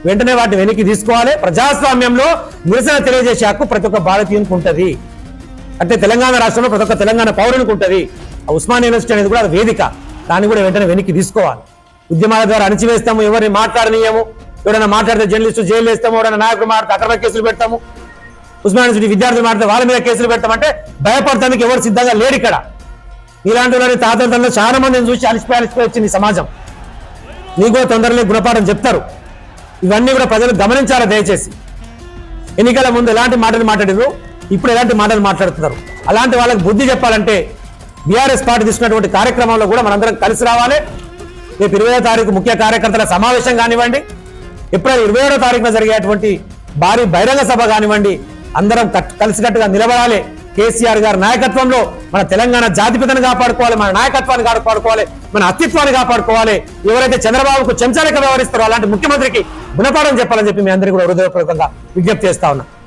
వెంటనే వాటిని వెనక్కి తీసుకోవాలి. ప్రజాస్వామ్యంలో నిరసన తెలియజేసే హక్కు ప్రతి ఒక్క భారతీయునికి ఉంటుంది. అంటే తెలంగాణ రాష్ట్రంలో ప్రతి ఒక్క తెలంగాణ పౌరునికి ఉంటుంది. ఉస్మానియా యూనివర్సిటీ అనేది కూడా అది వేదిక, దాన్ని కూడా వెంటనే వెనక్కి తీసుకోవాలి. ఉద్యమాల ద్వారా అణచివేస్తాము, ఎవరిని మాట్లాడనీయము, ఎవరైనా మాట్లాడితే జర్నలిస్టు జైలు వేస్తాము, ఎవరైనా నాయకులు మాట్లాడితే అక్రమ కేసులు పెడతాము, ఉస్మానియా యూనివర్సిటీ విద్యార్థులు మాట్లాడితే వాళ్ళ మీద కేసులు పెడతామంటే భయపడటానికి ఎవరు సిద్ధంగా లేరు ఇక్కడ. ఇలాంటి వాళ్ళని తాతలు చాలా మందిని చూసి అలిసిపోయి వచ్చింది సమాజం. నీకు కూడా తొందరలో గుణపాఠం చెప్తారు. ఇవన్నీ కూడా ప్రజలు గమనించాలి దయచేసి. ఎన్నికల ముందు ఎలాంటి మాటలు మాట్లాడారు, ఇప్పుడు ఎలాంటి మాటలు మాట్లాడుతున్నారు. అలాంటి వాళ్ళకి బుద్ధి చెప్పాలంటే బీఆర్ఎస్ పార్టీ తీసుకున్నటువంటి కార్యక్రమంలో కూడా మనందరం కలిసి రావాలి. రేపు 20వ తారీఖు ముఖ్య కార్యకర్తల సమావేశం కానివ్వండి, ఏప్రిల్ 27వ తారీఖున జరిగేటువంటి భారీ బహిరంగ సభ కానివ్వండి, అందరం కలిసికట్టుగా నిలబడాలి. కేసీఆర్ గారి నాయకత్వంలో మన తెలంగాణ జాతిపితను కాపాడుకోవాలి, మన నాయకత్వాన్ని కాపాడుకోవాలి, మన అస్తిత్వాన్ని కాపాడుకోవాలి. ఎవరైతే చంద్రబాబుకు చెంచాలక వ్యవహరిస్తారో అలాంటి ముఖ్యమంత్రికి గుణపాఠం చెప్పాలని చెప్పి మీ అందరికీ కూడా హృదయపూర్వకంగా విజ్ఞప్తి చేస్తా ఉన్నా.